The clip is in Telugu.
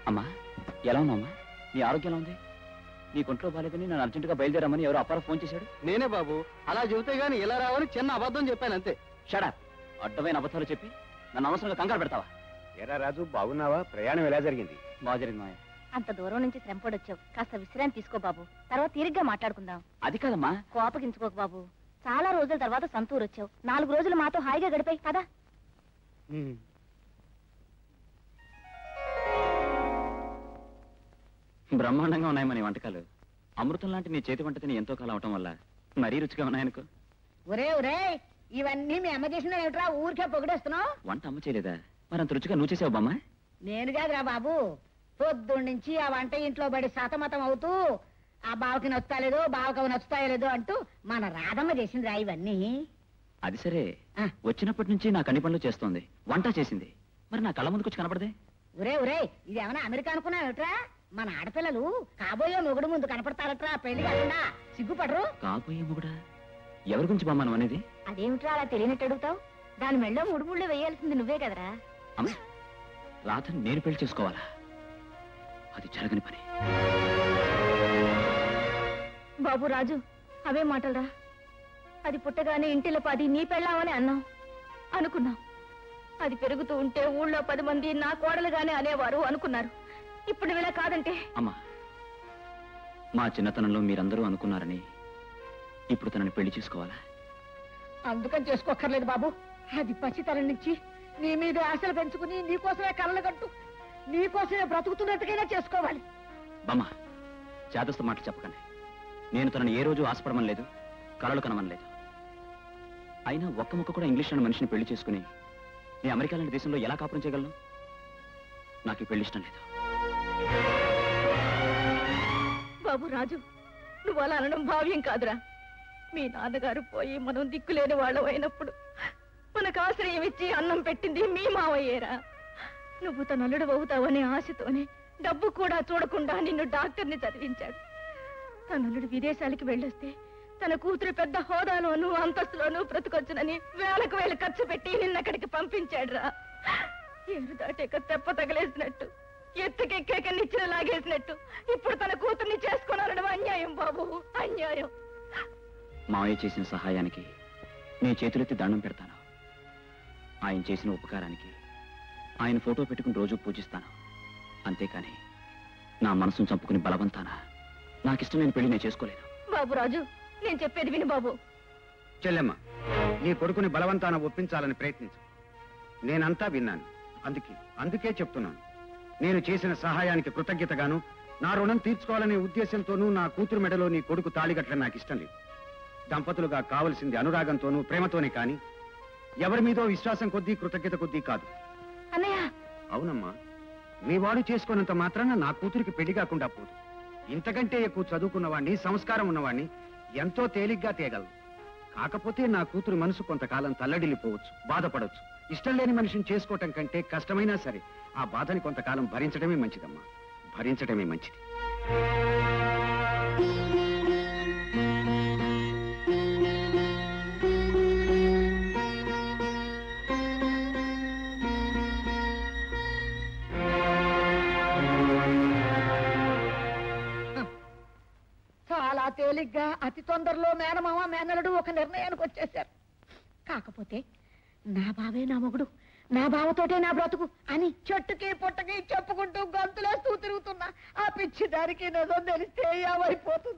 అమ్మా ఎలా ఉన్నామ్మా? నీ ఆరోగ్యం ఎలా ఉంది? నీ కొంట్లో బాలేదని నన్ను అర్జెంటుగా బయలుదేరామని ఎవరు అప్పారా ఫోన్ చేశాడు? నేనే బాబు. అలా చెబితే గానీ ఎలా రావని చిన్న అబద్ధం చెప్పాను అంతే. షడప్! అడ్డమైన అబద్ధాలు చెప్పి నన్ను అవసరంగా కంగారు పెడతావా? ఏరా రాజు, బాగున్నావా? ప్రయాణం ఎలా జరిగింది? బాగా జరిగింది మాయ. అంత దూరం నుంచి శ్రమపడొచ్చావు, కాస్త విశ్రాంతి తీసుకో బాబు. తర్వాత తీరిగ్గా మాట్లాడుకుందాం. అది కాదమ్మా. కోపగించుకోకు బాబు. చాలా రోజుల తర్వాత సంతూరు వచ్చావు. 4 రోజులు మాతో హాయిగా గడిపాయి కదా. బ్రహ్మాండంగా ఉన్నాయి మన వంటకాలు. అమృతం లాంటి నీ చేతి వంట తిని ఎంతో కాలం అవటం వల్ల మరీ రుచిగా ఉన్నాయనుకో. ఒరే ఇవన్నీ మీ అమ్మ చేసిన ఏమిట్రా ఊరికే పొగిడేస్తున్నావు? వంట అమ్మ చేయలేదా? మరంత రుచిగా నువ్వు చేసావు బామ్మ. నేను కాదురా బాబు, పొద్దున్నుంచి ఆ వంట ఇంట్లో పడి సతమతం అవుతూ ఆ బావకి నచ్చుతాలేదో బావకి నచ్చుతాయలేదో అంటూ మన రాధమ్మ చేసిందిరా ఇవన్నీ. అది సరే, వచ్చినప్పటి నుంచి నా కన్ని పనులు చేస్తోంది, వంట చేసింది, మరి నా కళ్ళ ముందుకు వచ్చి కనపడదే? ఒరే ఇది ఏమన్నా అమెరికా అనుకున్నావుట్రా? మన ఆడపిల్లలు కాబోయే మొగుడు ముందు కనపడతారట్రా పెళ్లి కాకుండా. సిగ్గుపడరు? కాబోయే మొగుడా? ఎవరి గురించి బామ్మ నువ్వు అనేది? అదేమిట్రా అలా తెలియనట్టు అడుగుతావు? దాని మెళ్ళో 3 ముళ్ళు వేయాల్సింది నువ్వే కదరా. అమ్మ, రాధని నేను పెళ్లి చేసుకోవాలా? అది జరగని పని. బాబు రాజు, అవే మాటలరా. అది పుట్టగానే ఇంటిలో 10 నీ పెళ్ళామని అన్నాం అనుకున్నాం. అది పెరుగుతూ ఉంటే ఊళ్ళో 10 మంది నా కోడలుగానే అనేవారు అనుకున్నారు. ఇప్పుడు నువ్వు ఇలా కాదంటే? అమ్మా, మా చిన్నతనంలో మీరందరూ అనుకున్నారని ఇప్పుడు తనని పెళ్లి చేసుకోవాలా? అందుకని చేసుకోక్కర్లేదు బాబు. అది పసితనం నుంచి నీ మీద ఆశలు పెంచుకుని నీకోసమే కళ్ళలు కట్టు, నీకోసమే బ్రతుకుతున్నట్టుకైనా చేసుకోవాలి. బామ్మ, చేదస్తు మాటలు చెప్పకండి. నేను తనని ఏ రోజు ఆశపడమని లేదు, కలలు కనమనలేదు. అయినా ఒక్క ముక్క కూడా ఇంగ్లీష్ అనే మనిషిని పెళ్లి చేసుకుని నీ అమెరికా లాంటి దేశంలో ఎలా కాపురం చేయగలను? నాకు ఈ పెళ్లి ఇష్టం లేదు. బాబు రాజు, నువ్వు అలా అనడం భావ్యం కాదురా. మీ నాన్నగారు పోయి మనం దిక్కులేని వాళ్ళం అయినప్పుడు మనకు ఆశ్రయం ఇచ్చి అన్నం పెట్టింది మీ మావయ్యేరా. నువ్వు తన అల్లుడు అవుతావనే ఆశతోనే డబ్బు కూడా చూడకుండా నిన్ను డాక్టర్ని చదివించాడు. తన అల్లుడు విదేశాలకి వెళ్ళొస్తే తన కూతురు పెద్ద హోదాలోనూ అంతస్తులోనూ బ్రతుకొచ్చునని వేలకు వేలు ఖర్చు పెట్టి నిన్నక్కడికి పంపించాడురా. ఏరు దాటాక తెప్ప తగలేసినట్టు, ఎత్తుకెక్కాక నిచ్చిన లాగేసినట్టు ఇప్పుడు తన కూతుర్ని చేసుకున్నారడం అన్యాయం బాబు, అన్యాయం. మావయ్య చేసిన సహాయానికి నీ చేతులెత్తి దండం పెడతాను. ఆయన చేసిన ఉపకారానికి ఆయన ఫోటో పెట్టుకుని రోజు పూజిస్తాను. అంతేకాని నా మనసును చంపుకుని బలవంతానా నాకిష్టమైన పెళ్లి నేను చేసుకోలేను. బాబు రాజు, నేను చెప్పేది విను బాబు. చెల్లెమ్మ, నీ కొడుకుని బలవంతాన ఒప్పించాలని ప్రయత్నించు. నేనంతా విన్నాను. అందుకే చెప్తున్నాను. నేను చేసిన సహాయానికి కృతజ్ఞతగాను నా రుణం తీర్చుకోవాలనే ఉద్దేశంతోనూ నా కూతురు మెడలో నీ కొడుకు తాళిగట్టడం నాకు ఇష్టం లేదు. దంపతులుగా కావలసింది అనురాగంతోనూ ప్రేమతోనే కాని ఎవరి మీదో విశ్వాసం కొద్దీ కృతజ్ఞత కొద్దీ కాదు. అన్నయ్య, అవునమ్మా, మీ వాడు చేసుకున్నంత మాత్రాన నా కూతురికి పెళ్లి కాకుండా పోదు. ఇంతకంటే ఎక్కువ చదువుకున్నవాణ్ణి, సంస్కారం ఉన్నవాణ్ణి ఎంతో తేలిగ్గా తేగలదు. కాకపోతే నా కూతురు మనసు కొంతకాలం తల్లడిల్లిపోవచ్చు, బాధపడవచ్చు. ఇష్టం లేని మనిషిని చేసుకోవటం కంటే కష్టమైనా సరే ఆ బాధని కొంతకాలం భరించడమే మంచిదమ్మా, భరించడమే మంచిది. చాలా తేలిగ్గా అతి తొందరలో మేనమామ మేనలుడు ఒక నిర్ణయానికి వచ్చేశారు. కాకపోతే నా బావే నా మొగుడు, నా బావతోటే నా బ్రతుకు అని చెట్టుకి పుట్టకి చెప్పుకుంటూ గంతులేస్తూ తిరుగుతున్నా ఆ పిచ్చి దానికి నిజం తెలిస్తే ఏమైపోతుంది?